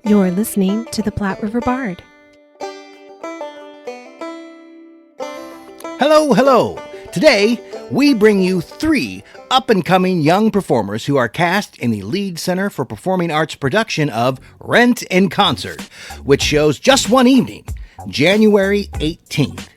You're listening to the Platte River Bard. Hello, hello. Today, we bring you 3 up-and-coming young performers who are cast in the Lead Center for Performing Arts production of Rent in Concert, which shows just one evening, January 18th.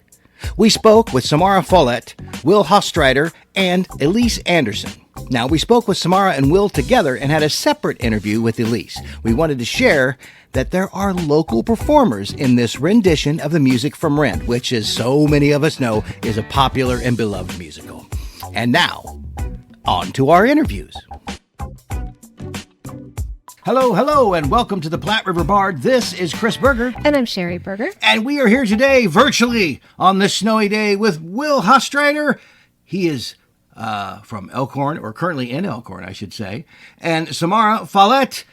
We spoke with Samara Follette, Will Hastreiter, and Elise Anderson. Now, we spoke with Samara and Will together and had a separate interview with Elise. We wanted to share that there are local performers in this rendition of the music from Rent, which, as so many of us know, is a popular and beloved musical. And now, on to our interviews. Hello, hello, and welcome to the Platte River Bard. This is Chris Berger. And I'm Sherry Berger. And we are here today, virtually, on this snowy day with Will Hastreiter. He is from Elkhorn, or currently in Elkhorn, I should say. And Samara Follette,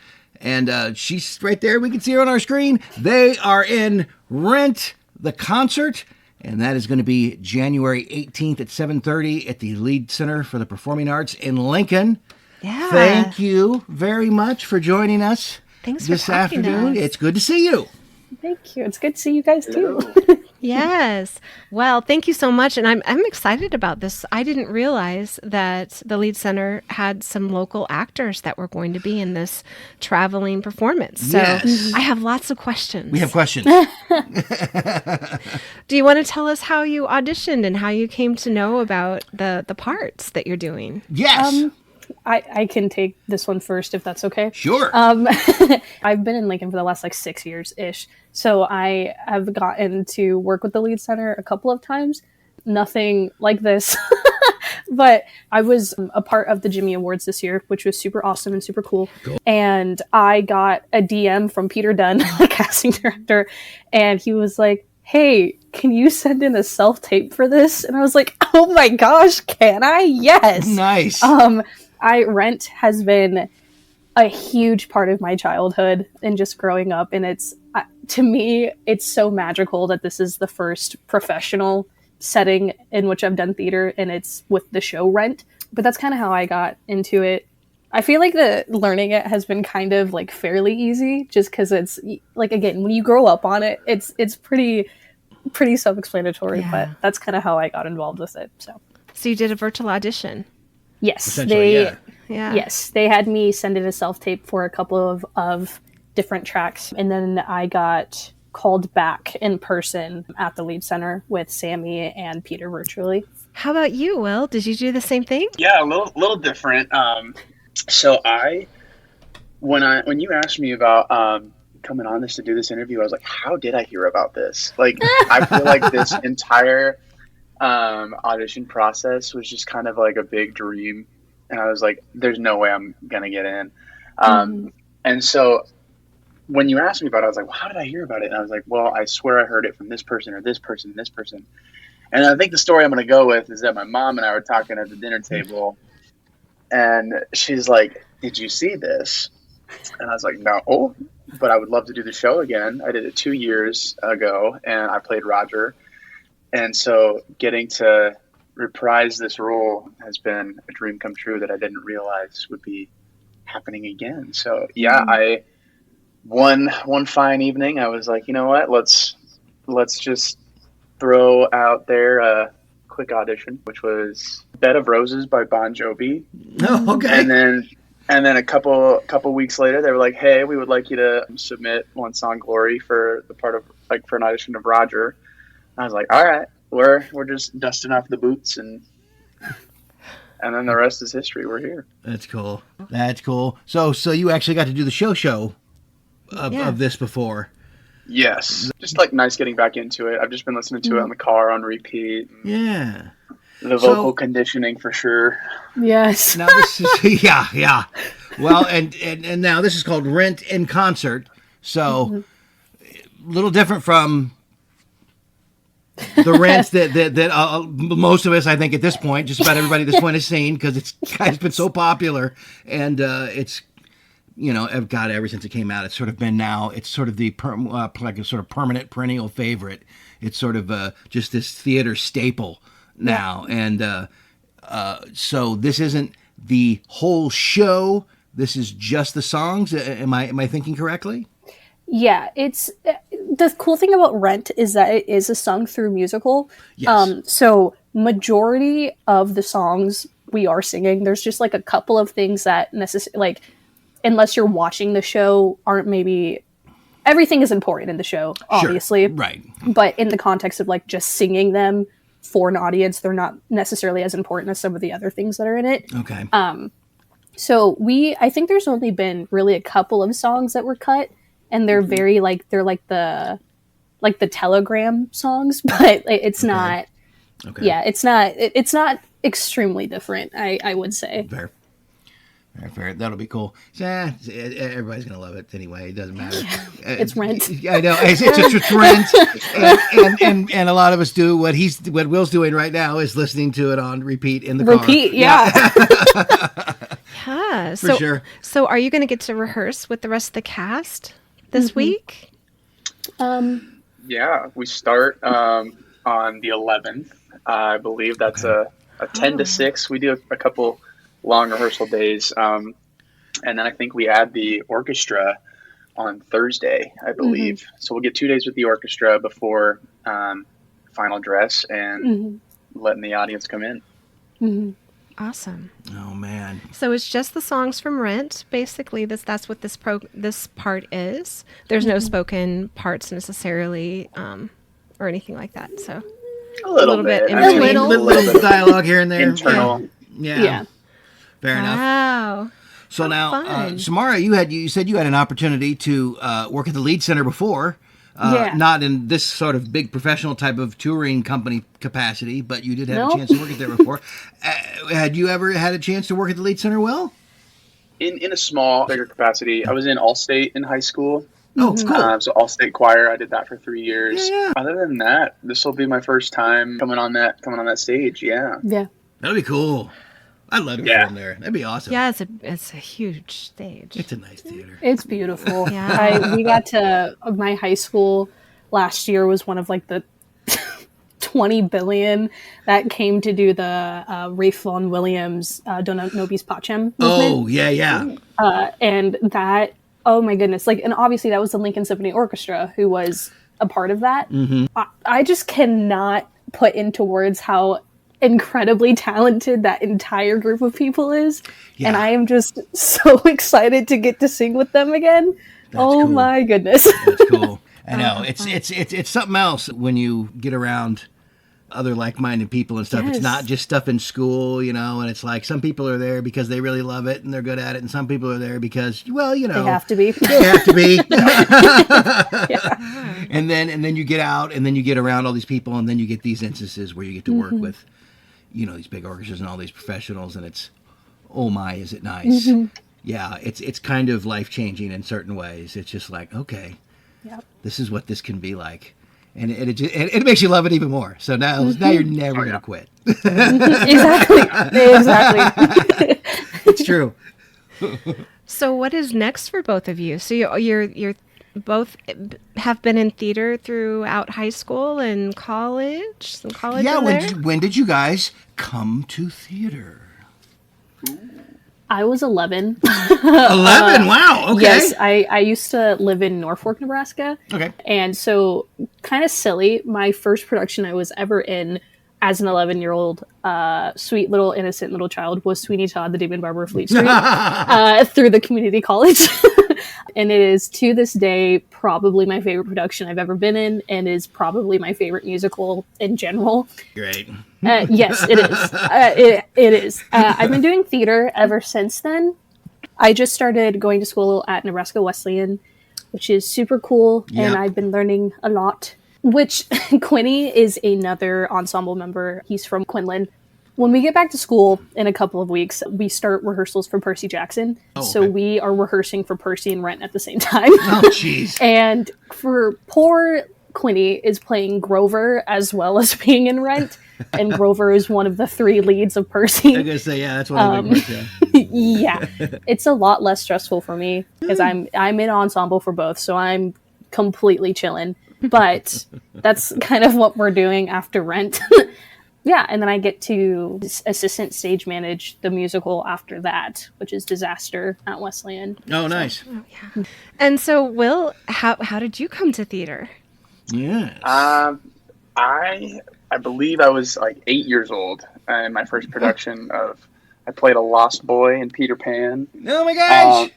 and she's right there. We can see her on our screen. They are in Rent, the concert, and that is going to be January 18th at 7:30 at the Lead Center for the Performing Arts in Lincoln. Yeah. Thank you very much for joining us this afternoon. It's good to see you. Thank you. It's good to see you guys too. Yes. Well, thank you so much. And I'm excited about this. I didn't realize that the Lead Center had some local actors that were going to be in this traveling performance. So Yes. I have lots of questions. We have questions. Do you want to tell us how you auditioned and how you came to know about the parts that you're doing? Yes. I can take this one first if that's okay. Sure. I've been in Lincoln for the last 6 years-ish. So I have gotten to work with the Lead Center a couple of times. Nothing like this. But I was a part of the Jimmy Awards this year, which was super awesome and super cool. And I got a DM from Peter Dunn, the casting director, and he was like, "Hey, can you send in a self-tape for this?" And I was like, "Oh my gosh, can I?" Yes. Nice. Rent has been a huge part of my childhood and just growing up. And it's, to me, it's so magical that this is the first professional setting in which I've done theater, and it's with the show Rent. But that's kind of how I got into it. I feel like learning it has been kind of like fairly easy, just because it's like, again, when you grow up on it, it's pretty self-explanatory. Yeah. But that's kind of how I got involved with it. So you did a virtual audition. yes, Yeah. Yes, they had me send in a self-tape for a couple of different tracks, and then I got called back in person at the Lead Center with Sammy and Peter virtually. How about you, Will? Did you do the same thing? Yeah, a little different. So when you asked me about coming on this to do this interview, I was like, how did I hear about this? Like, I feel like this entire audition process was just kind of like a big dream. And I was like, there's no way I'm going to get in. And so when you asked me about it, I was like, well, how did I hear about it? And I was like, well, I swear I heard it from this person or this person and this person. And I think the story I'm going to go with is that my mom and I were talking at the dinner table, and she's like, did you see this? And I was like, no, but I would love to do the show again. I did it 2 years ago, and I played Roger. And so getting to reprise this role has been a dream come true that I didn't realize would be happening again. So yeah, I one fine evening I was like, you know what, let's just throw out there a quick audition, which was Bed of Roses by Bon Jovi. Oh, okay. And then a couple weeks later they were like, hey, we would like you to submit One Song Glory for the part of, like, for an audition of Roger. I was like, all right, we're just dusting off the boots, and then the rest is history. We're here. That's cool. That's cool. So you actually got to do the show of this before. Yes. Just like nice getting back into it. I've just been listening to it in the car on repeat. Yeah. The vocal conditioning for sure. Yes. Now this is yeah. Well, and now this is called Rent in Concert. So a little different from the Rents that most of us, I think, at this point, just about everybody at this point has seen, because it's been so popular, and it's, God, ever since it came out, it's sort of been now. It's sort of like a sort of permanent, perennial favorite. It's sort of just this theater staple now, and so this isn't the whole show. This is just the songs. Am I thinking correctly? Yeah, it's the cool thing about Rent is that it is a sung through musical. Yes. So majority of the songs we are singing, there's just like a couple of things that like unless you're watching the show aren't maybe everything is important in the show, obviously. Sure. Right. But in the context of like just singing them for an audience, they're not necessarily as important as some of the other things that are in it. Okay. So I think there's only been really a couple of songs that were cut, and they're very like they're like the Telegram songs, but it's not. Okay. Yeah, it's not extremely different. I would say. Fair. Fair. That'll be cool. Everybody's gonna love it anyway. It doesn't matter. It's Rent. I know. It's Rent, and a lot of us do what Will's doing right now is listening to it on repeat in the car. Repeat, yeah. Yeah. For sure. So are you going to get to rehearse with the rest of the cast this week? Yeah, we start on the 11th. I believe that's a 10 to 6. We do a couple long rehearsal days. And then I think we add the orchestra on Thursday, I believe. So we'll get 2 days with the orchestra before final dress and letting the audience come in. Awesome. Oh man. So it's just the songs from Rent. Basically, that's what this part is. There's no spoken parts necessarily, or anything like that. So A little bit. in I mean, between. Little dialogue here and there. internal. Yeah. Fair enough. Wow. So now, fun. Samara, you said you had an opportunity to work at the Lead Center before. Yeah. Not in this sort of big professional type of touring company capacity, but you did have Nope. a chance to work at there before. Had you ever had a chance to work at the Lead Center, Will? In a small, bigger capacity. I was in Allstate in high school. Oh, cool. So Allstate Choir, I did that for 3 years. Yeah. Other than that, this will be my first time coming on that stage. Yeah. Yeah. That'd be cool. I'd love to Yeah. perform there. That'd be awesome. Yeah, it's a huge stage. It's a nice theater. It's beautiful. Yeah. We got to my high school last year was one of like the 20 billion that came to do the Rafe Vaughan Williams Dona Nobis Pacem movement. Oh, yeah. And that, oh my goodness. Like, and obviously that was the Lincoln Symphony Orchestra who was a part of that. I just cannot put into words how incredibly talented that entire group of people is. Yeah. And I am just so excited to get to sing with them again. cool. My goodness. That's cool. I know. It's something else when you get around other like-minded people and stuff. Yes. It's not just stuff in school, and it's like some people are there because they really love it and they're good at it, and some people are there because, well, They have to be. they have to be. Yeah. And then you get out and then you get around all these people and then you get these instances where you get to work with, these big orchestras and all these professionals, and it's, oh my, is it nice? Yeah, it's kind of life-changing in certain ways. It's just like, okay, Yep. this is what this can be like. And it makes you love it even more. So now you're never going to quit. Exactly. It's true. So what is next for both of you? So you're both have been in theater throughout high school and college. Some college. Yeah. in there? When did you guys come to theater? I was 11. 11. Wow. Okay. Yes, I used to live in Norfolk, Nebraska. Okay. And so, kind of silly, my first production I was ever in as an 11-year-old sweet little innocent little child was Sweeney Todd, the Demon Barber of Fleet Street through the community college. And it is, to this day, probably my favorite production I've ever been in, and is probably my favorite musical in general. Great. Yes, it is. It is. I've been doing theater ever since then. I just started going to school at Nebraska Wesleyan, which is super cool, and Yeah. I've been learning a lot. Which Quinny is another ensemble member. He's from Quinlan. When we get back to school in a couple of weeks, we start rehearsals for Percy Jackson. So okay. we are rehearsing for Percy and Rent at the same time. Oh, jeez. And for poor Quinny is playing Grover as well as being in Rent. And Grover is one of the 3 leads of Percy. I'm gonna say, yeah, that's one of the big parts. Yeah, it's a lot less stressful for me because I'm in ensemble for both, so I'm completely chilling. But that's kind of what we're doing after Rent. Yeah, and then I get to assistant stage manage the musical after that, which is Disaster at Wesleyan. Oh, nice. Oh, yeah. And so, Will, how did you come to theater? Yes. I believe I was like 8 years old in my first production of. I played a lost boy in Peter Pan. Oh my gosh!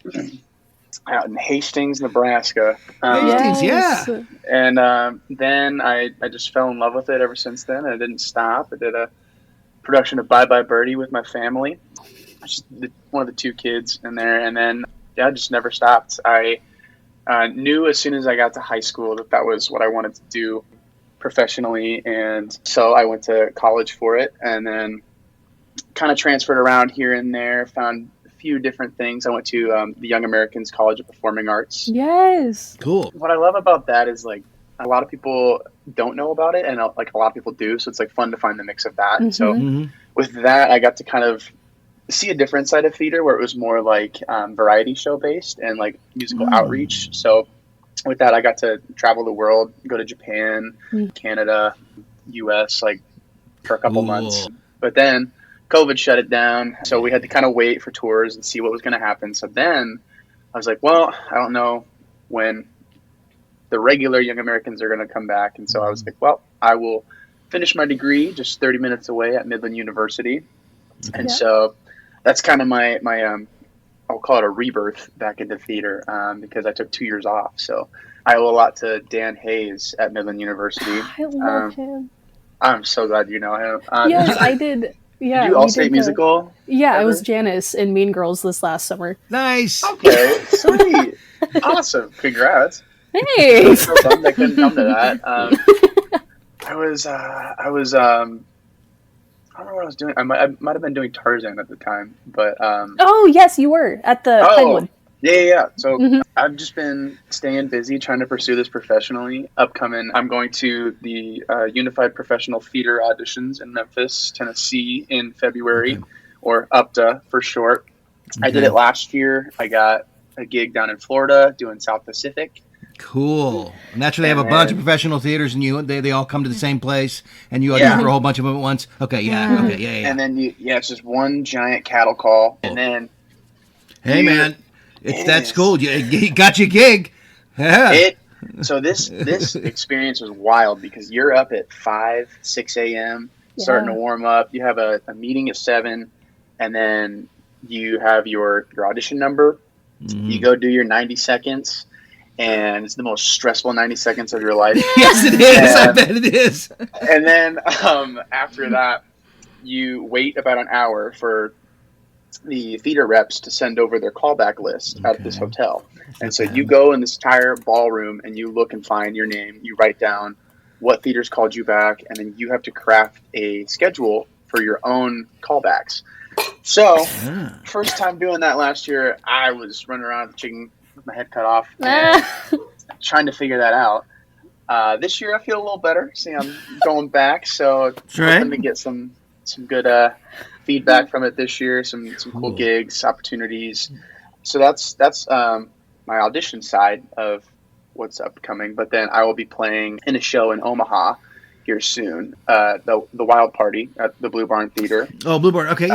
Out in Hastings, Nebraska. Hastings, yeah. And then I just fell in love with it ever since then. I didn't stop. I did a production of Bye Bye Birdie with my family. Just one of the two kids in there. And then, I just never stopped. I knew as soon as I got to high school that was what I wanted to do professionally. And so I went to college for it and then kind of transferred around here and there, found a few different things. I went to the Young Americans College of Performing Arts. Yes. Cool. What I love about that is like a lot of people don't know about it and like a lot of people do. So it's like fun to find the mix of that. Mm-hmm. So with that, I got to kind of see a different side of theater where it was more like variety show based and like musical outreach. So with that, I got to travel the world, go to Japan, Canada, US, like for a couple months. But then COVID shut it down, so we had to kind of wait for tours and see what was going to happen. So then I was like, well, I don't know when the regular Young Americans are going to come back. And so I was like, well, I will finish my degree just 30 minutes away at Midland University. And so that's kind of my I'll call it a rebirth back into theater because I took 2 years off. So I owe a lot to Dan Hayes at Midland University. I love him. I'm so glad you know him. Yes, I did. Yeah, did you All-State Musical? Yeah, ever? I was Janice in Mean Girls this last summer. Nice. Okay, sweet. Awesome. Congrats. Hey. I'm so bummed I couldn't come to that. I was I don't know what I was doing. I might have been doing Tarzan at the time, but Oh, yes, you were at the Penguin. Yeah. So I've just been staying busy trying to pursue this professionally. Upcoming, I'm going to the Unified Professional Theater auditions in Memphis, Tennessee in February, or UPTA for short. I did it last year. I got a gig down in Florida doing South Pacific. Cool. And that's where they have a bunch of professional theaters, and they all come to the same place, and you audition for a whole bunch of them at once. Okay, yeah. And then it's just one giant cattle call, and then hey man. That's cool. You got your gig. Yeah. So this experience was wild because you're up at 5, 6 a.m. starting to warm up. You have a meeting at 7, and then you have your audition number. You go do your 90 seconds, and it's the most stressful 90 seconds of your life. Yes, it is. I bet it is. And then after that, you wait about an hour for the theater reps to send over their callback list at this hotel. And so you go in this entire ballroom and you look and find your name. You write down what theaters called you back, and then you have to craft a schedule for your own callbacks. So first time doing that last year, I was running around with the chicken with my head cut off and trying to figure that out. This year I feel a little better. See, I'm going back, so hoping to get some good feedback from it this year, some cool gigs, opportunities. So that's my audition side of what's upcoming. But then I will be playing in a show in Omaha here soon, the Wild Party at the BLUEBARN Theatre. Oh, BLUEBARN. Okay,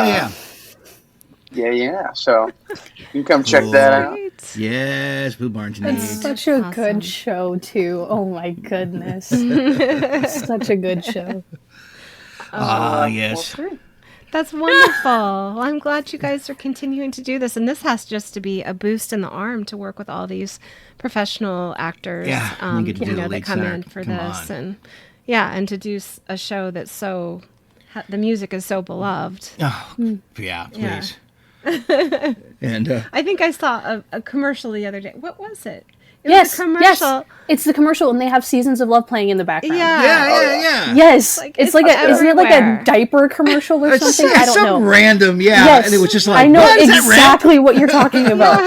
yeah. So you can come check that out. Yes, BLUEBARN's neat. It's such a good show too. Oh my goodness, such a good show. Yes. Well, that's wonderful. Well, I'm glad you guys are continuing to do this. And this has just to be a boost in the arm to work with all these professional actors you get to do the that lead come center. in for Come this. on. And to do a show that's so, the music is so beloved. Oh, yeah, please. Yeah. And I think I saw a commercial the other day. What was it? It Yes, was a commercial. yes, it's the commercial, and they have Seasons of Love playing in the background. yeah. Yes, It's isn't it like everywhere. a diaper commercial or something? I don't know. Random, yeah. Yes, And it was just like, I know what? Is that exactly what you're talking about.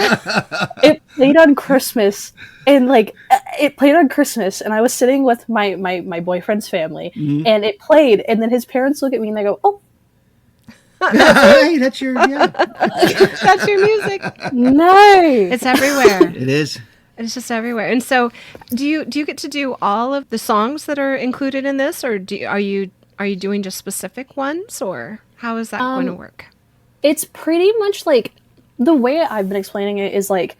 It played on Christmas, and it played on Christmas, and I was sitting with my boyfriend's family, and it played, and then his parents look at me and they go, "Oh, Hey, that's your That's your music. nice." It's everywhere. It is. It's just everywhere. And so, do you get to do all of the songs that are included in this, or are you are you doing just specific ones, or how is that going to work? It's pretty much like, the way I've been explaining it is like,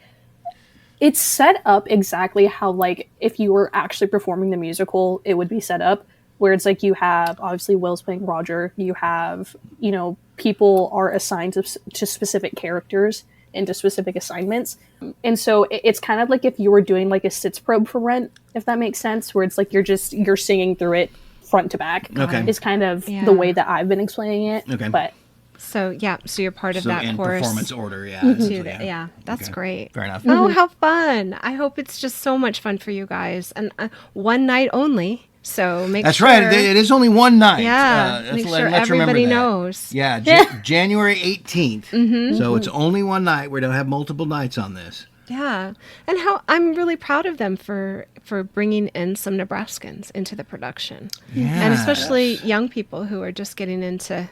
it's set up exactly how, like, if you were actually performing the musical, it would be set up, where it's like you have, obviously, Will's playing Roger. You have, you know, people are assigned to specific characters and to specific assignments. And so it's kind of like if you were doing like a sitz probe for Rent, if that makes sense, where it's like you're singing through it front to back. Okay. Is kind of the way that I've been explaining it. Okay. But so you're part of that in chorus. performance order, Yeah, that's great. Fair enough. Oh, how fun. I hope it's just so much fun for you guys. And one night only, so That's sure. right. It is only one night. Yeah, make sure everybody knows. Yeah, January 18th. So it's only one night. We don't have multiple nights on this. Yeah, and how I'm really proud of them for bringing in some Nebraskans into the production, and especially young people who are just getting into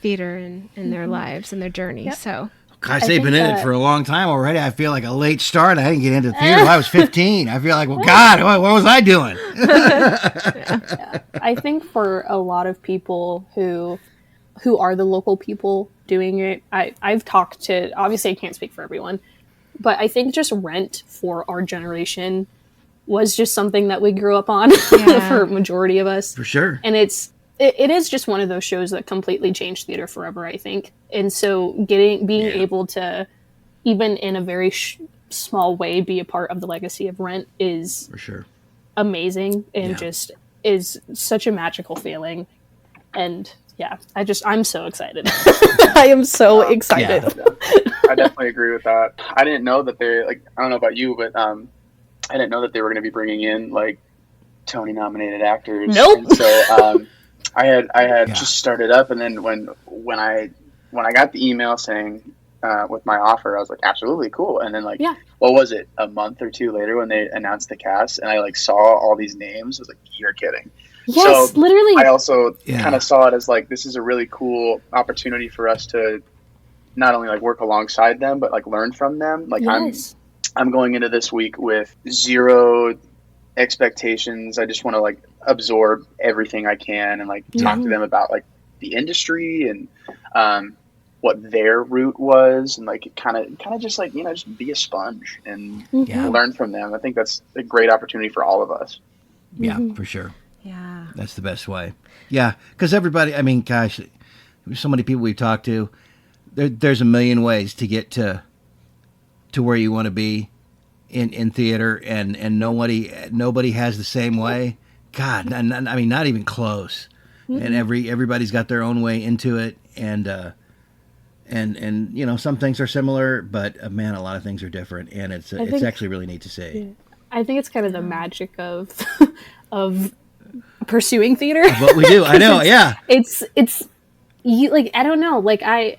theater in their lives and their journey. So, Gosh, they've been in it for a long time already. I feel like a late start. I didn't get into theater until I was 15. I feel like, well, God, what was I doing? I think for a lot of people who are the local people doing it, I've talked to, obviously I can't speak for everyone, but I think just Rent for our generation was just something that we grew up on for a majority of us. For sure. And it is just one of those shows that completely changed theater forever, I think. And so being able to, even in a very small way, be a part of the legacy of Rent is for sure amazing, and just is such a magical feeling. And I'm so excited. I am so excited. I definitely agree with that. I didn't know that I don't know about you, but I didn't know that they were going to be bringing in like Tony nominated actors. Nope. And so I had just started up, and then when I got the email saying with my offer, I was like, absolutely cool. And then what was it, a month or two later when they announced the cast, and I saw all these names, I was like, you're kidding. Yes, so literally. I also kind of saw it as like, this is a really cool opportunity for us to not only work alongside them, but learn from them. I'm going into this week with zero expectations. I just want to absorb everything I can and talk to them about the industry and what their route was, and kind of just just be a sponge and learn from them. I think that's a great opportunity for all of us. Yeah, for sure. Yeah, that's the best way. Yeah, because everybody, I mean, gosh, so many people we've talked to, there's a million ways to get to where you want to be in theater, and nobody has the same way. God, I mean, not even close. And everybody's got their own way into it, and some things are similar, but man, a lot of things are different, and it's actually really neat to see. Yeah. I think it's kind of the magic of pursuing theater. What we do, I know, it's you, I don't know,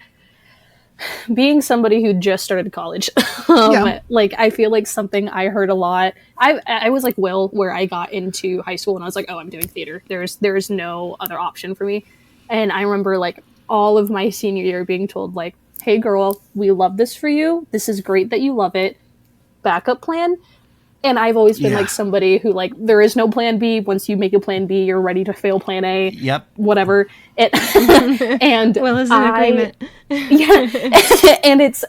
being somebody who just started college, I feel like something I heard a lot. I was like Will, where I got into high school and I was like, oh, I'm doing theater. There's no other option for me. And I remember all of my senior year being told hey girl, we love this for you. This is great that you love it. Backup plan. And I've always been somebody who there is no plan B. Once you make a plan B, you're ready to fail plan A. Yep. Whatever. And Will is in agreement. Yeah. And it's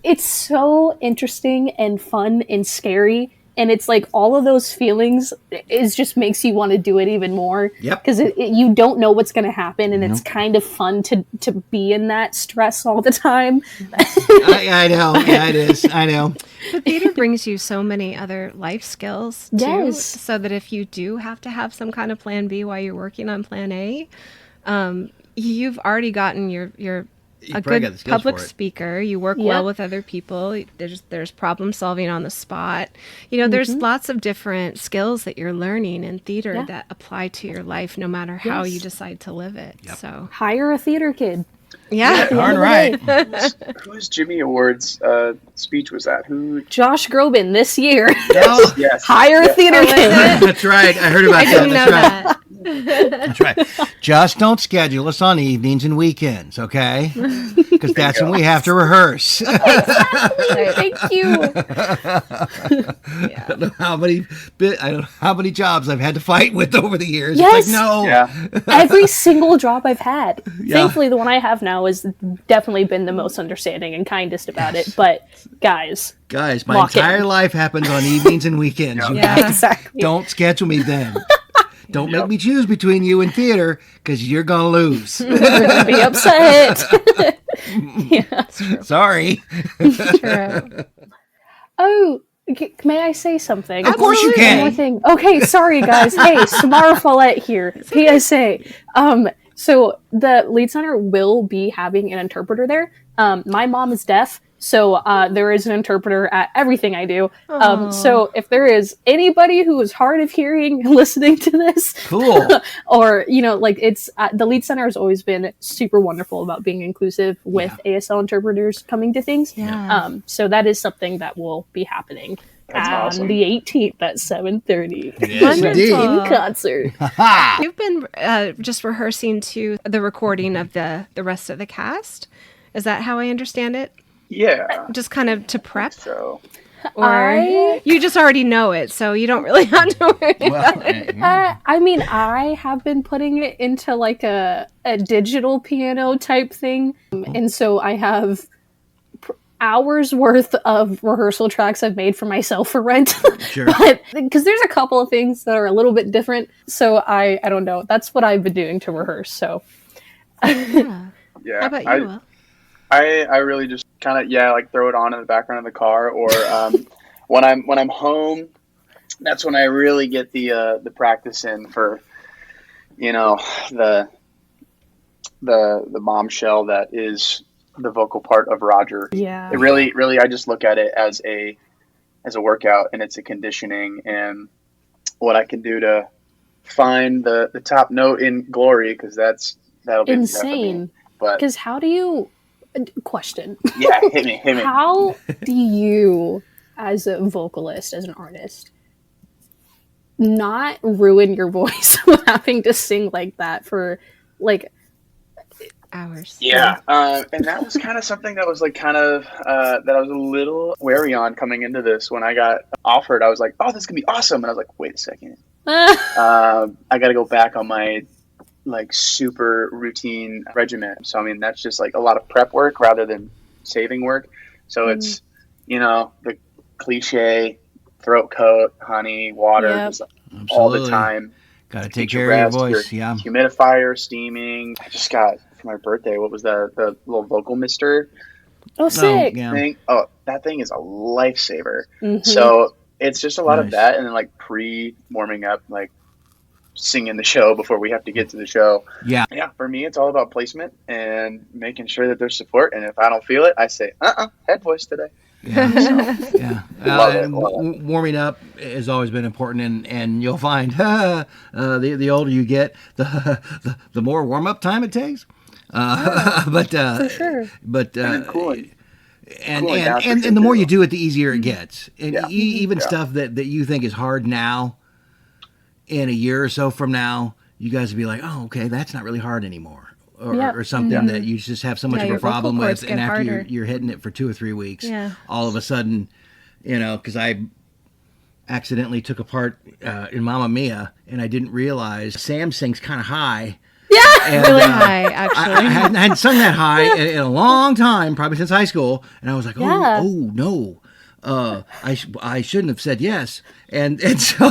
it's so interesting and fun and scary. And it's all of those feelings just makes you want to do it even more. Yep. Because you don't know what's going to happen, and it's kind of fun to be in that stress all the time. I know. Yeah, it is. I know. But theater brings you so many other life skills, too. Yes. So that if you do have to have some kind of plan B while you're working on plan A, you've already gotten your a good public speaker. You work well with other people. There's problem solving on the spot. There's lots of different skills that you're learning in theater that apply to your life, no matter how you decide to live it. Yep. So hire a theater kid. Yeah, darn right. Whose Jimmy Awards speech was that? Who? Josh Groban this year. Yes. Hire a theater kid. That's right. I heard about that. Didn't know that. That's right. Just don't schedule us on evenings and weekends, okay? because that's when we have to rehearse. Exactly. Thank you. Yeah. I don't know how many jobs I've had to fight with over the years. Yes. It's like, no. Yeah. Every single job I've had. Yeah. Thankfully, the one I have now has definitely been the most understanding and kindest about it. But guys, Guys, my lock entire in. life happens on evenings and weekends. You Yeah. have to- Exactly. don't schedule me then. Don't make Yep. me choose between you and theater, because you're going to lose. We're gonna be upset. Yeah. Sorry. True. Oh, may I say something? Of course you One can. more thing. Okay, sorry guys. Hey, Samara Follette here. PSA. So the lead center will be having an interpreter there. My mom is deaf, so there is an interpreter at everything I do. So if there is anybody who is hard of hearing listening to this, Cool. or it's the lead center has always been super wonderful about being inclusive with ASL interpreters coming to things. Yeah. So that is something that will be happening That's on awesome. the 18th at 7:30 Yes, indeed. in concert. Ha! You've been just rehearsing to the recording of the rest of the cast. Is that how I understand it? Yeah. Just kind of to prep, So or you just already know it, so you don't really have to worry. Well, I mean, I have been putting it into like a digital piano type thing, and so I have hours worth of rehearsal tracks I've made for myself for rent. Sure. But because there's a couple of things that are a little bit different, so I don't know. That's what I've been doing to rehearse. So Yeah. yeah. How about you, Will? I really just kind of like throw it on in the background of the car, or when I'm home, that's when I really get the practice in for the bombshell that is the vocal part of Roger. yeah, It really I just look at it as a workout, and it's a conditioning and what I can do to find the top note in glory, because that'll be insane. But Because how do you? Question. yeah, hit me. How do you, as a vocalist, as an artist, not ruin your voice with having to sing like that for Hours. Yeah, and that was kind of something that was that I was a little wary on coming into this. When I got offered, I was like, "Oh, this is gonna be awesome," and I was like, "Wait a second, I got to go back on my super routine regimen." So I mean, that's just a lot of prep work rather than saving work. So it's the cliche throat coat, honey, water, Yep. just all the Absolutely. time. Got to take Get your care of rest, your voice. Yeah. Humidifier, steaming. I just got for my birthday. What was the little vocal mister Oh, sick. yeah. thing? Oh, that thing is a lifesaver. Mhm. So it's just a lot of Nice. that, and then pre-warming up, singing the show before we have to get to the show. Yeah. Yeah, for me, it's all about placement and making sure that there's support. And if I don't feel it, I say, head voice today. Yeah. Yeah. Love it, And love it. warming up has always been important, and you'll find the older you get, the more warm up time it takes. But For sure. but And then cooling. and Cooling down for and sure, the more too. you do it, the easier it gets. And Yeah. even Yeah. stuff that you think is hard now, in a year or so from now, you guys will be like, "Oh, okay, that's not really hard anymore," or, Yeah. or something that you just have so much Yeah, of your a vocal problem cords with, and get after harder. you're hitting it for 2 or 3 weeks, Yeah. all of a sudden, because I accidentally took a part in Mamma Mia, and I didn't realize Sam sings kind of high. And, Really high, actually. I hadn't sung that high in a long time, probably since high school, and I was like, Yeah. oh no, I shouldn't have said yes, and so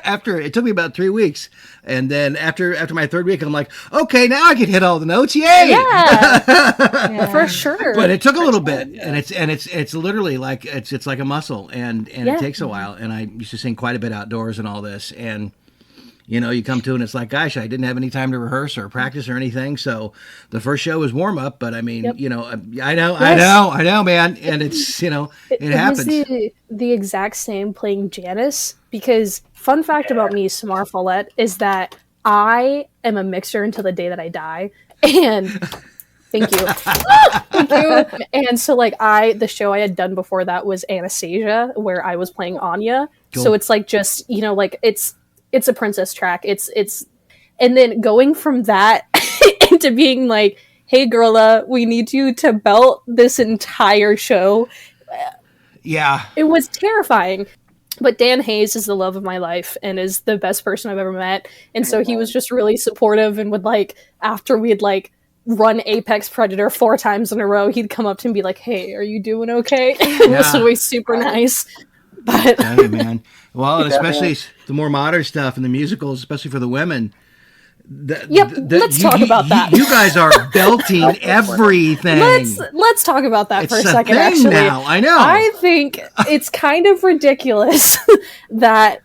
after it took me about 3 weeks, and then after my third week, I'm like, okay, now I can hit all the notes, yay! Yeah, for sure. But it took a little bit, and it's literally like it's like a muscle, and Yeah. it takes a while. And I used to sing quite a bit outdoors and all this, and you come to it and it's like, gosh, I didn't have any time to rehearse or practice or anything. So the first show was warm up, but I mean, Yep. I know, man, and it's it happens. was the exact same playing Janice, because fun fact about me, Samara Follette, is that I am a mixer until the day that I die. And thank you. Thank you. And so the show I had done before that was Anastasia, where I was playing Anya. Cool. So it's it's a princess track. It's and then going from that into being hey, girla, we need you to belt this entire show. Yeah. It was terrifying. But Dan Hayes is the love of my life and is the best person I've ever met. And so he was just really supportive and would, like, after we had, like, run Apex Predator 4 times in a row, he'd come up to me and be like, hey, are you doing okay? It was always super nice. But Hey, man. Well, and especially the more modern stuff and the musicals, especially for the women. Let's talk about that. You guys are belting everything. Let's talk about that for a second. Thing actually, now. I know. I think it's kind of ridiculous that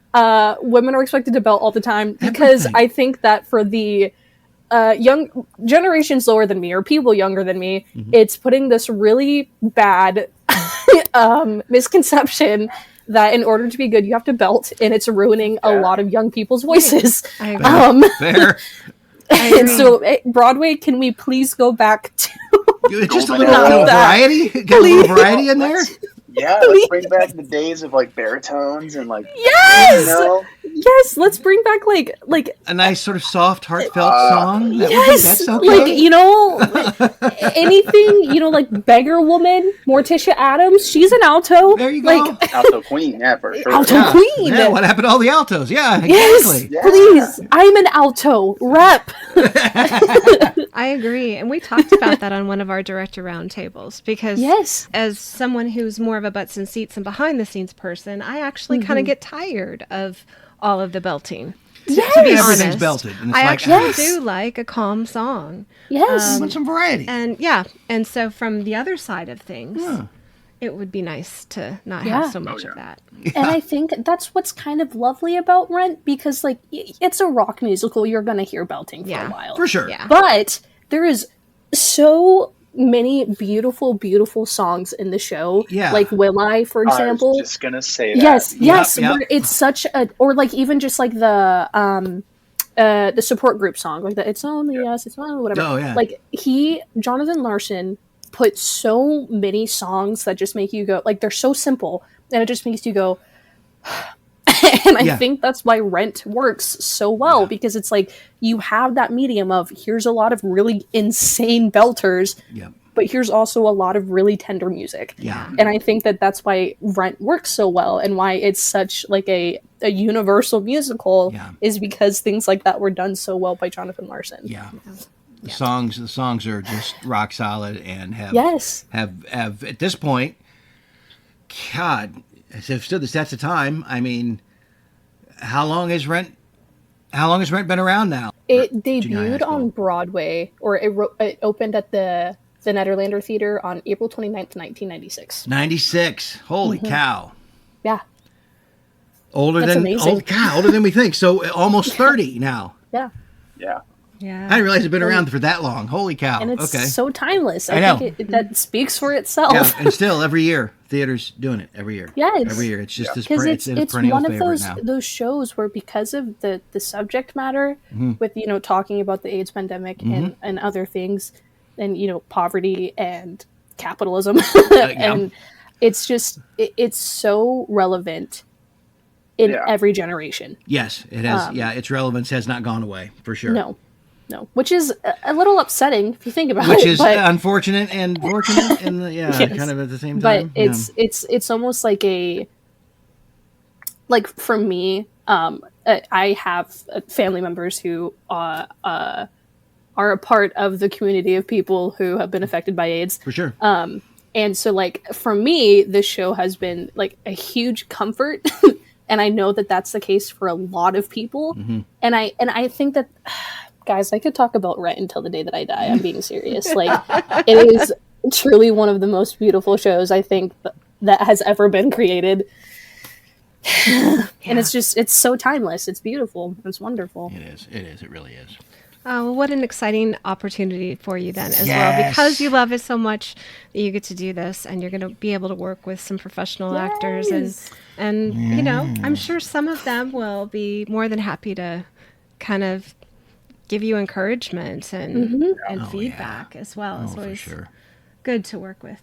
women are expected to belt all the time, because I think that for the young generations lower than me or people younger than me, it's putting this really bad misconception that in order to be good, you have to belt, and it's ruining a lot of young people's voices. I agree. Fair. And so, Broadway, can we please go back to Just a little variety? Get a little variety in there? Yeah, let's bring back the days of, like, baritones and, like, yes, you know? yes, let's bring back like a nice sort of soft, heartfelt song. Yes, That's okay. like, you know, anything, you know, like Beggar Woman, Morticia Adams, she's an alto. There you go. Like, Alto queen, yeah, for sure. alto queen. Yeah, what happened to all the altos? Yeah, Yes, exactly. please. I'm an alto rep. I agree. And we talked about that on one of our director roundtables, because as someone who's more of a butts and seats and behind the scenes person, I actually kind of get tired of all of the belting. To be Everything's honest, belted. And it's I like, actually do like a calm song. Yes. want some variety. And so from the other side of things, it would be nice to not have so much of that. And I think that's what's kind of lovely about Rent, because, like, it's a rock musical. You're going to hear belting for a while. For sure. Yeah. But there is so many beautiful, beautiful songs in the show. Yeah. Like Will I, for example. I was just going to say that. Yes. Where it's such a, or like even just like the support group song, like the It's Only Us, It's Only whatever. Oh, yeah. Like Jonathan Larson put so many songs that just make you go, like, they're so simple, and it just makes you go, and I think that's why Rent works so well, because it's like, you have that medium of, here's a lot of really insane belters, but here's also a lot of really tender music. And I think that that's why Rent works so well, and why it's such like a universal musical, is because things like that were done so well by Jonathan Larson. The songs are just rock solid, and have at this point, God, have stood the test of time. I mean, how long has Rent been around now? It debuted on Broadway, or it opened at the Nederlander Theater on April 29th, 1996. 96. Holy cow. Yeah. Older than we think. So almost 30 now. Yeah. I didn't realize it'd been around for that long. Holy cow. And it's so timeless. I know. think that speaks for itself. Yeah, and still every year, theater's doing it every year. Yes. Every year. It's just because it's a it's perennial one of favorite those shows where, because of the subject matter, with, you know, talking about the AIDS pandemic and other things, and, you know, poverty and capitalism, and it's just it's so relevant in every generation. Yes, it has. Its relevance has not gone away, for sure. No, which is a little upsetting if you think about it. Which is unfortunate and fortunate, and kind of at the same time. But it's almost like for me, I have family members who are a part of the community of people who have been affected by AIDS. For sure. And so, like, for me, this show has been like a huge comfort. And I know that that's the case for a lot of people. And I think that, guys, I could talk about Rent until the day that I die. I'm being serious. Like, it is truly one of the most beautiful shows, I think, that has ever been created. And it's so timeless. It's beautiful. It's wonderful. It is. It really is. Well, what an exciting opportunity for you then as well, because you love it so much that you get to do this, and you're going to be able to work with some professional actors, and you know, I'm sure some of them will be more than happy to kind of give you encouragement and feedback as well. It's always good to work with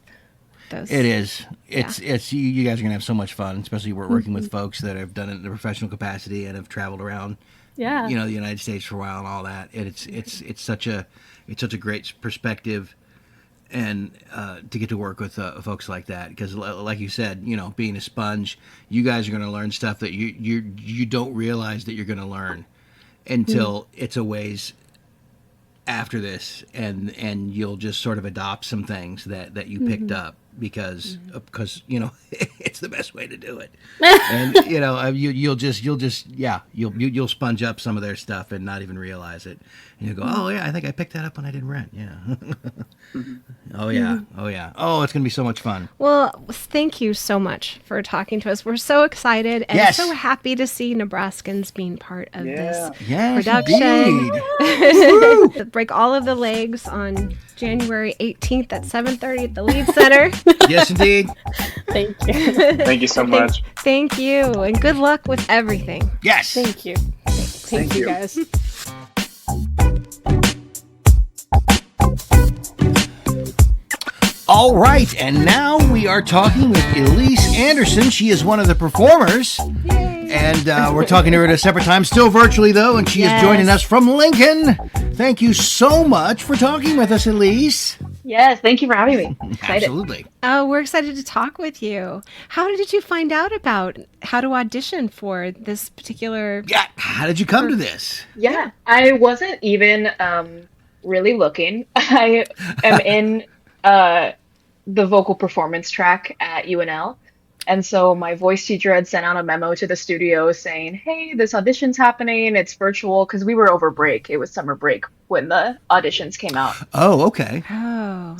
those. It is. It's you guys are going to have so much fun, especially we're working with folks that have done it in the professional capacity and have traveled around Yeah. the United States for a while and all that. And it's such a great perspective, and to get to work with folks like that, because like you said, being a sponge, you guys are going to learn stuff that you don't realize that you're going to learn until it's a ways after this, and you'll just sort of adopt some things that you picked up because it's the best way to do it. And you'll sponge up some of their stuff and not even realize it, and you'll go, oh yeah, I think I picked that up when I did Rent. Oh yeah. Oh, it's gonna be so much fun. Well, thank you so much for talking to us. We're so excited and so happy to see Nebraskans being part of this production. Break all of the legs on January 18th at 7:30 at the Lead Center. Yes, indeed. Thank you. Thank you so much. Thank you, and good luck with everything. Yes. Thank you. Thank you, guys. All right, and now we are talking with Elise Anderson. She is one of the performers. Yay. And we're talking to her at a separate time, still virtually though, and she is joining us from Lincoln. Thank you so much for talking with us, Elise. Yes, thank you for having me. Excited. Absolutely. Oh, we're excited to talk with you. How did you find out about how to audition for this particular... Yeah, how did you come to this? Yeah, I wasn't even really looking. I am in the vocal performance track at UNL. And so my voice teacher had sent out a memo to the studio saying, hey, this audition's happening. It's virtual, because we were over break. It was summer break when the auditions came out. Oh, okay. Oh.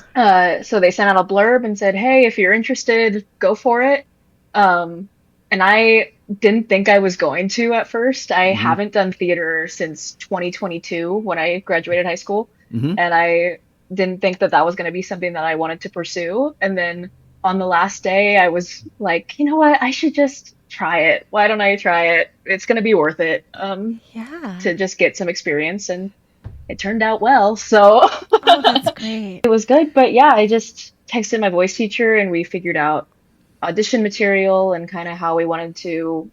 So they sent out a blurb and said, hey, if you're interested, go for it. And I didn't think I was going to at first. I haven't done theater since 2022 when I graduated high school. And I didn't think that was going to be something that I wanted to pursue. And then on the last day, I was like, you know what? I should just try it. Why don't I try it? It's going to be worth it to just get some experience. And it turned out well. So oh, that's great. It was good. But yeah, I just texted my voice teacher and we figured out audition material and kind of how we wanted to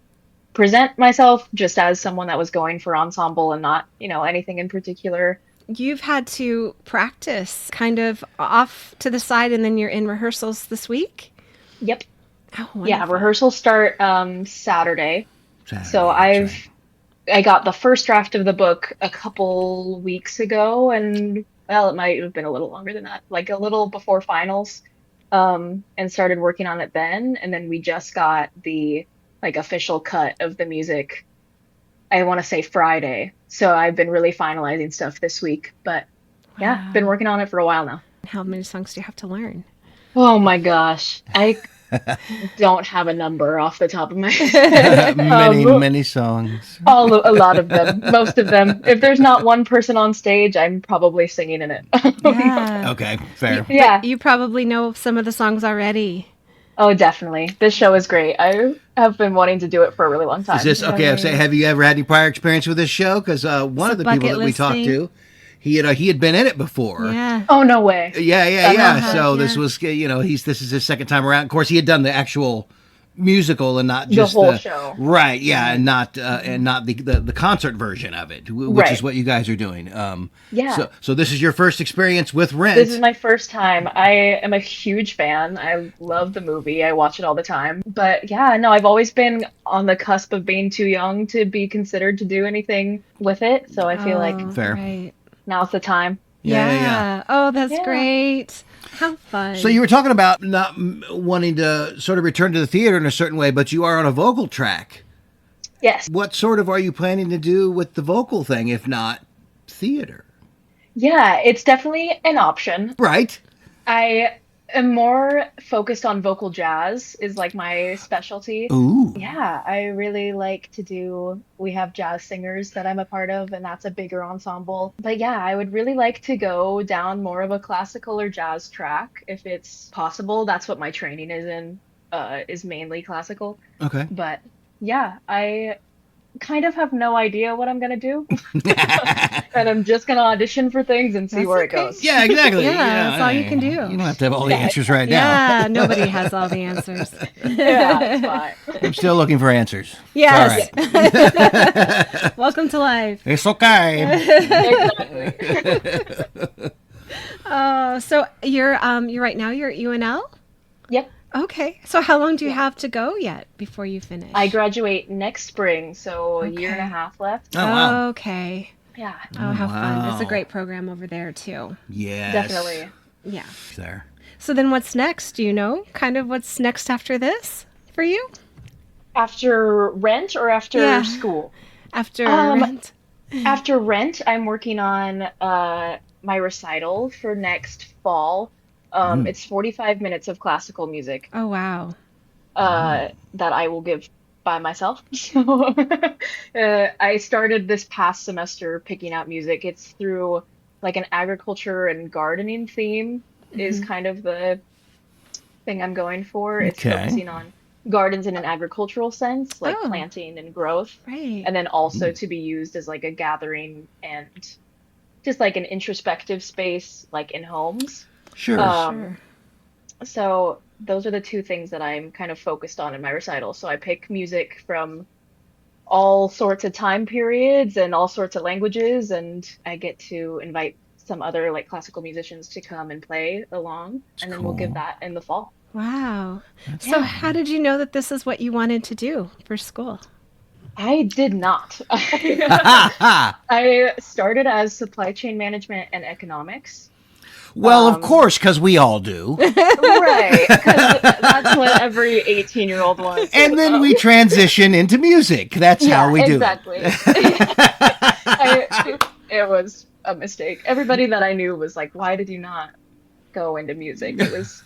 present myself just as someone that was going for ensemble and not, anything in particular. You've had to practice kind of off to the side, and then you're in rehearsals this week? Yep. Oh, wonderful. Yeah, rehearsals start Saturday. So right. I got the first draft of the book a couple weeks ago, and well, it might have been a little longer than that, like a little before finals, and started working on it then. And then we just got the official cut of the music, I want to say Friday. So I've been really finalizing stuff this week, but yeah, been working on it for a while now. How many songs do you have to learn? Oh my gosh. I don't have a number off the top of my head. Many songs. A lot of them. Most of them. If there's not one person on stage, I'm probably singing in it. Yeah. Okay, fair. Yeah. You probably know some of the songs already. Oh, definitely. This show is great. I have been wanting to do it for a really long time. Is this okay? I'll say, have you ever had any prior experience with this show? Because one of the people that we talked to, he had been in it before. Yeah. Oh, no way. Yeah. So this was, this is his second time around. Of course, he had done the actual musical and not just the whole show. Right. Yeah, and not the concert version of it, which is what you guys are doing. Yeah. So this is your first experience with Rent. This is my first time. I am a huge fan. I love the movie. I watch it all the time. But yeah, no, I've always been on the cusp of being too young to be considered to do anything with it. So I feel like fair. Right. Now's the time. Yeah. Oh, that's great. How fun. So you were talking about not wanting to sort of return to the theater in a certain way, but you are on a vocal track. Yes. What sort of are you planning to do with the vocal thing, if not theater? Yeah, it's definitely an option. Right. I am more focused on vocal jazz is my specialty. Ooh. Yeah, I really like we have jazz singers that I'm a part of, and that's a bigger ensemble. But yeah, I would really like to go down more of a classical or jazz track if it's possible. That's what my training is in, is mainly classical. Okay. But yeah, I kind of have no idea what I'm gonna do, and I'm just gonna audition for things and see That's where okay. it goes. Yeah, exactly. Yeah, that's all you can do. You don't have to have all the answers right now. Yeah, nobody has all the answers. Yeah, it's fine. I'm still looking for answers. Yes. It's all right. Welcome to life. It's okay. Exactly. So you're right now you're at UNL? Yep. Okay. So how long do you have to go yet before you finish? I graduate next spring, so a year and a Okay. half left. Oh, wow. Okay. Yeah, Oh, how fun. It's a Wow. great program over there too. Yes. definitely. Yeah. There. So then what's next? Do you know kind of what's next after this for you? After Rent or after Yeah. school? After Rent? After Rent, I'm working on my recital for next fall. It's 45 minutes of classical music Oh, wow. that I will give by myself. So I started this past semester picking out music. It's through like an agriculture and gardening theme is kind of the thing I'm going for. It's Okay. focusing on gardens in an agricultural sense, like Oh. planting and growth, Right. and then also to be used as like a gathering and just like an introspective space, like in homes. Sure. Sure. So those are the two things that I'm kind of focused on in my recital. So I pick music from all sorts of time periods and all sorts of languages, and I get to invite some other like classical musicians to come and play along, and then we'll give cool. that in the fall. Wow. So how did you know that this is what you wanted to do for school? I did not. Ha I started as supply chain management and economics. Well, of course, because we all do. Right, 'cause that's what every 18-year-old wants. And then we transition into music. That's how we do exactly. It was a mistake. Everybody that I knew was like, "Why did you not go into music?" It was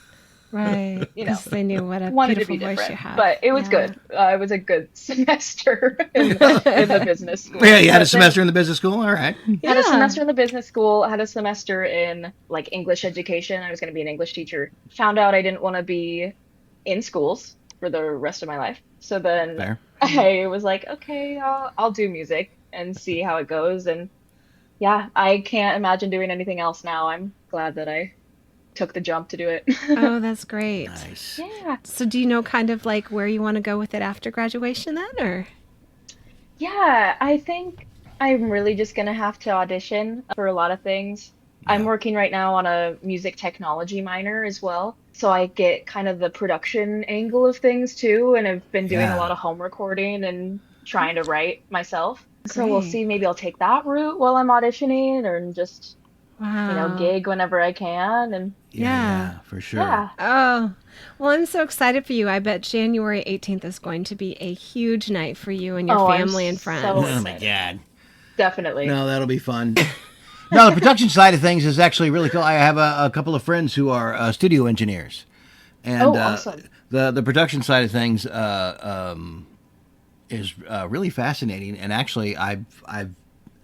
Right. You know, Because they knew what a wanted to beautiful be voice different, you have. but it was Yeah. good. It was a good semester in the business school. it. Yeah, you had a But then- semester in the business school? All right. Had a Yeah. semester in the business school, had a semester in like English education. I was going to be an English teacher. Found out I didn't want to be in schools for the rest of my life. So then Fair. I was like, okay, I'll do music and see how it goes. And yeah, I can't imagine doing anything else now. I'm glad that I took the jump to do it. Oh, that's great. Nice. Yeah. So do you know kind of like where you want to go with it after graduation then, or? Yeah, I think I'm really just gonna have to audition for a lot of things. I'm working right now on a music technology minor as well, so I get kind of the production angle of things too, and I've been doing Yeah. a lot of home recording and trying to write myself. So we'll Great. see, maybe I'll take that route while I'm auditioning or just, Wow. gig whenever I can. And Yeah. For sure. yeah, Oh, well, I'm so excited for you. I bet January 18th is going to be a huge night for you and your Oh, I'm family and friends. so Oh, my God. definitely. No, that'll be fun. No, the production side of things is actually really cool. I have a couple of friends who are studio engineers. And Oh, awesome. the production side of things is really fascinating. And actually, I've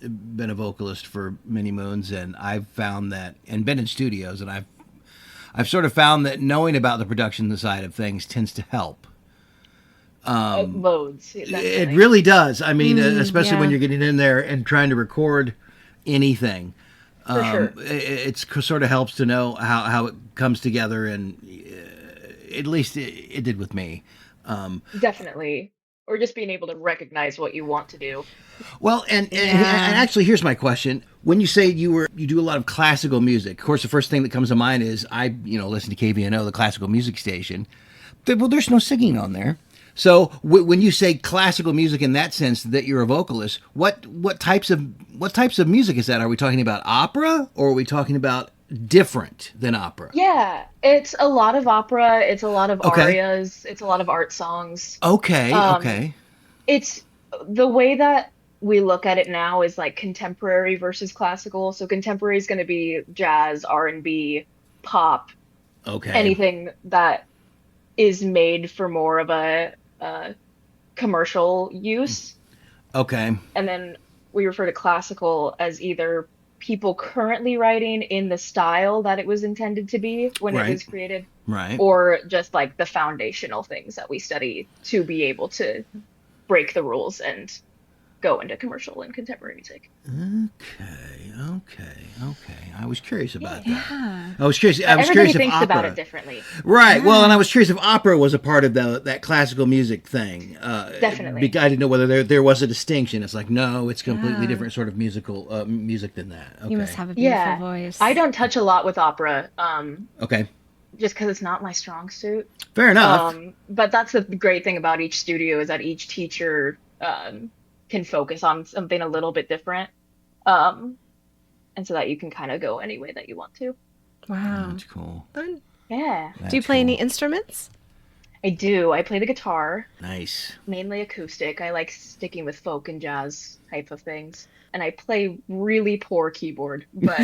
been a vocalist for many moons, and I've found that, and been in studios, and I've sort of found that knowing about the production side of things tends to help. Loads. It Definitely. really does. I mean, especially when yeah. you're getting in there and trying to record anything. For sure. It sort of helps to know how it comes together, and at least it did with me. Definitely. Or just being able to recognize what you want to do. Well, and actually, here's my question: when you say you do a lot of classical music, of course, the first thing that comes to mind is I listen to KVNO, the classical music station. Well, there's no singing on there. So when you say classical music in that sense, that you're a vocalist, what types of music is that? Are we talking about opera, or are we talking about different than opera? Yeah, it's a lot of opera, it's a lot of Okay. arias, it's a lot of art songs. Okay, Um, okay, It's the way that we look at it now is like contemporary versus classical. So contemporary is going to be jazz, R&B, pop, okay. anything that is made for more of a commercial use. Okay, And then we refer to classical as either people currently writing in the style that it was intended to be when Right. it was created, right. or just like the foundational things that we study to be able to break the rules and go into commercial and contemporary music. Okay. I was curious about that. Yeah. I was curious Everybody if thinks opera. about it differently. Right. Well, and I was curious if opera was a part of that classical music thing. Definitely. I didn't know whether there was a distinction. It's like, no, it's completely Yeah. different sort of musical music than that. Okay. You must have a beautiful Yeah. voice. I don't touch a lot with opera, Okay. just because it's not my strong suit. Fair enough. But that's the great thing about each studio is that each teacher can focus on something a little bit different. And so that you can kind of go any way that you want to. Wow. That's cool. Fun. Yeah. Do you play any instruments? I do. I play the guitar, Nice. mainly acoustic. I like sticking with folk and jazz type of things. And I play really poor keyboard, but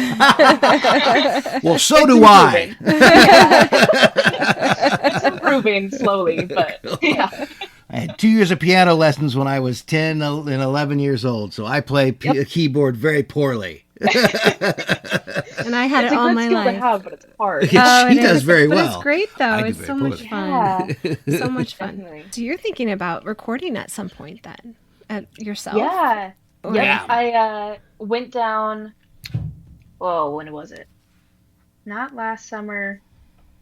Well, so do I. it's improving slowly, but yeah. I had 2 years of piano lessons when I was 10 and 11 years old, so I play keyboard very poorly. And I had It's it a all good my skill life. to have, but it's hard. Yeah, she it does is. very But well. it's great though. I do It's very so much poorly. fun. Yeah. So much fun. Definitely. So you're thinking about recording at some point then, yourself? Yeah. Or- Yep. Yeah. I went down, when was it? Not last summer,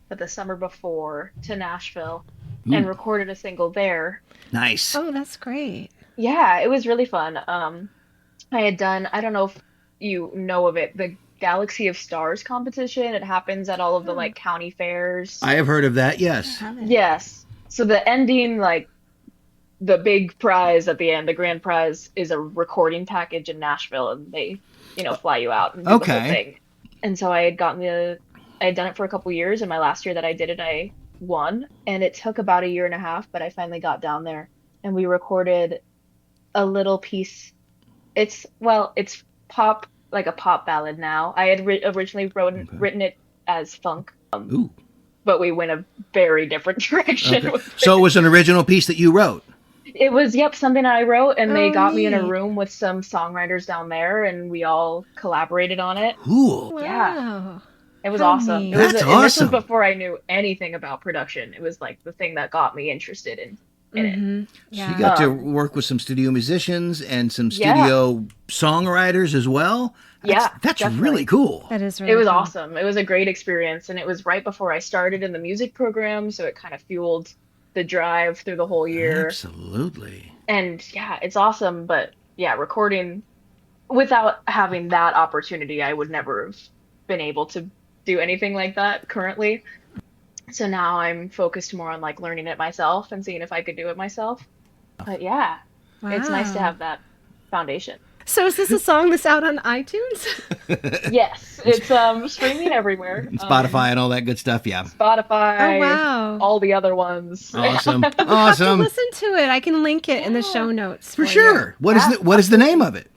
but the summer before to Nashville and recorded a single there. Nice. Oh, that's great. Yeah, it was really fun. I had done, I don't know if you know of it, the Galaxy of Stars competition. It happens at all of the like county fairs. I have heard of that, yes. Yes. So the ending, like the big prize at the end, the grand prize is a recording package in Nashville, and they, fly you out and do the whole Okay. thing. And so I had done it for a couple years, and my last year that I did it, I won. And it took about a year and a half, but I finally got down there, and we recorded a little piece. It's pop, like a pop ballad now. I had originally written it as funk. Ooh. But we went a very different direction. Okay. with it. So it was an original piece that you wrote. It was, something I wrote, and they Oh, got me in a neat. room with some songwriters down there, and we all collaborated on it. Cool. Wow. Yeah. It was How awesome. neat. It was That's and this awesome. was before I knew anything about production. It was like the thing that got me interested in it. Mhm. So Yeah. you got to work with some studio musicians and some Yeah. studio songwriters as well. Yeah, That's definitely. really cool. That is really It was cool. awesome. It was a great experience, and it was right before I started in the music program, so it kind of fueled the drive through the whole year. Absolutely. And yeah, it's awesome, but yeah, recording without having that opportunity, I would never have been able to do anything like that currently. So now I'm focused more on like learning it myself and seeing if I could do it myself. But yeah, it's nice to Wow. have that foundation. So is this a song that's out on iTunes? Yes, it's streaming everywhere. Spotify and all that good stuff, yeah. Spotify, Oh, wow. all the other ones. Awesome. I'll have to Awesome. listen to it. I can link it in the show notes. For you. sure. What is the name of it?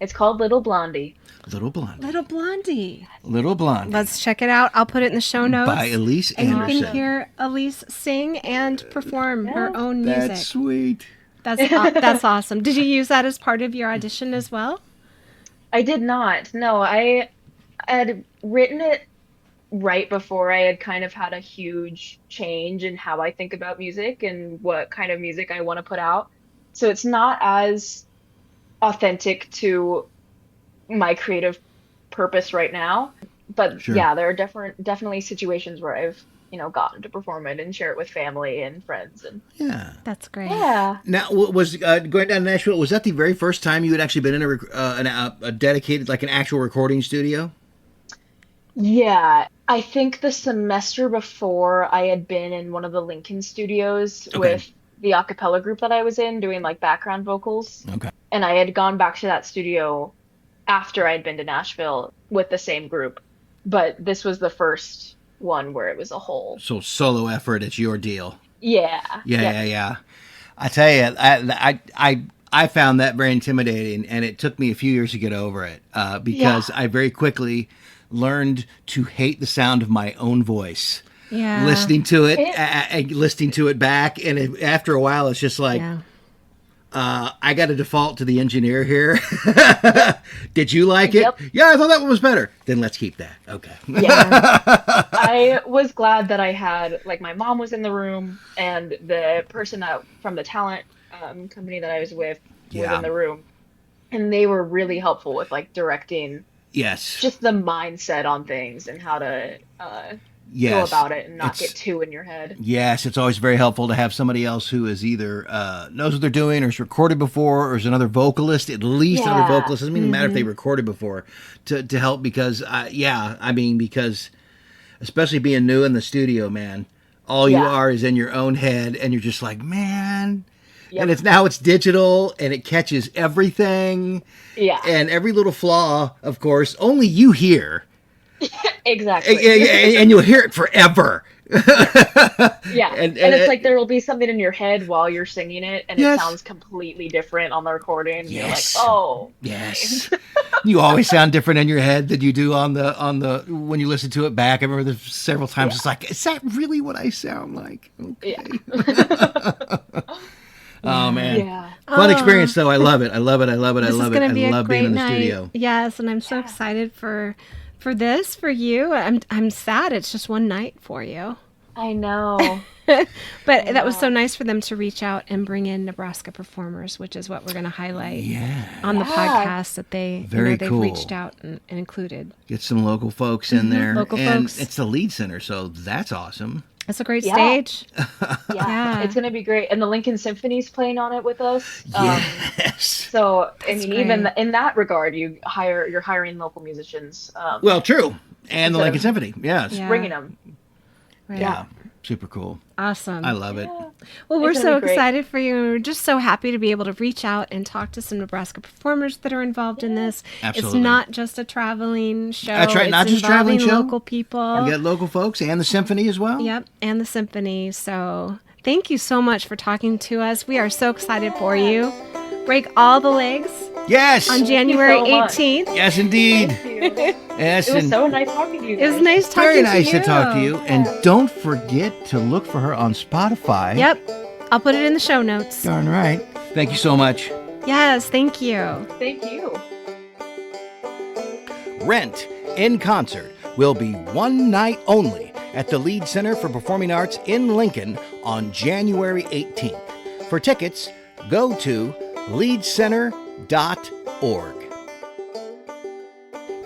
It's called Little Blondie. Little Blondie. Little Blondie. Little Blondie. Let's check it out. I'll put it in the show notes. By Elise and you Anderson. can hear Elise sing and perform her own music. That's sweet. That's awesome. Did you use that as part of your audition as well? I did not. No, I had written it right before I had kind of had a huge change in how I think about music and what kind of music I want to put out. So it's not as authentic to my creative purpose right now. But Sure. yeah, there are definitely situations where I've, gotten to perform it and share it with family and friends. And Yeah. That's great. yeah. Now, was going down to Nashville, was that the very first time you had actually been in a dedicated, like an actual recording studio? Yeah, I think the semester before I had been in one of the Lincoln studios Okay. with the a cappella group that I was in doing like background vocals. Okay. And I had gone back to that studio after I'd been to Nashville with the same group. But this was the first one where it was a whole. So solo effort, it's your deal. Yeah. Yeah. I tell you, I found that very intimidating, and it took me a few years to get over it because I very quickly learned to hate the sound of my own voice. Yeah. Listening to it, listening to it back, and after a while, it's just like, Yeah. I got to default to the engineer here. Did you like it? Yep. Yeah, I thought that one was better. Then let's keep that. Okay. Yeah. I was glad that I had, like, my mom was in the room and the person from the talent company that I was with was Yeah. in the room. and they were really helpful with like directing Yes. just the mindset on things and how to go Yes. about it and not It's- get too in your head. Yes, it's always very helpful to have somebody else who is either knows what they're doing or has recorded before or is another vocalist, at least another Yeah. vocalist. Doesn't even matter if they recorded before to help because, because especially being new in the studio, man, all you Yeah. are is in your own head and you're just like, man. Yep. And it's digital and it catches everything Yeah, and every little flaw, of course, only you hear. exactly. And you'll hear it forever. Yeah, And and it's like there will be something in your head while you're singing it, and Yes. it sounds completely different on the recording. And Yes. You're like, oh, Yes. You always sound different in your head than you do on the when you listen to it back. I remember there's several times it's like, is that really what I sound like? Okay. yeah, Oh man. yeah. Fun experience though. I love it. I love it. I love it. I This is love it. going to I be a love being great in the night. studio. Yes, and I'm so excited for this for you. I'm sad it's just one night for you. I know. But that was so nice for them to reach out and bring in Nebraska performers, which is what we're going to highlight on the podcast that they've Very cool. reached out and included. Get some local folks in there. Local and folks. it's the lead center, so that's awesome. It's a great Yeah. stage. Yeah, it's gonna be great, and the Lincoln Symphony's playing on it with us. Yes. So I mean, even great. in that regard, you're hiring local musicians. Well, true. And the So- Lincoln Symphony. Yes. Yeah. Bringing them. Right. Yeah. Super cool. Awesome. I love it. Well, we're It's so gonna be great. excited for you. And we're just so happy to be able to reach out and talk to some Nebraska performers that are involved in this. Absolutely. It's not just a traveling show. That's right, It's not just a traveling involving show. local people. We got local folks and the symphony as well. Yep, and the symphony. So thank you so much for talking to us. We are so excited for you. Break all the legs Yes. on January so much. 18th. Yes, indeed. Thank you. Yes, It was and so nice talking to you. It was guys. nice talking very to nice you. to talk to you. And don't forget to look for her on Spotify. Yep, I'll put it in the show notes. Darn right. Thank you so much. Yes, thank you. Thank you. Rent in Concert will be one night only at the Lead Center for Performing Arts in Lincoln on January 18th. For tickets, go to leadcenter.org.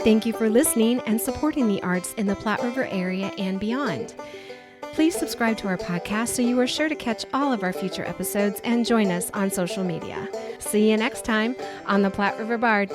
Thank you for listening and supporting the arts in the Platte River area and beyond. Please subscribe to our podcast so you are sure to catch all of our future episodes and join us on social media. See you next time on the Platte River Bard.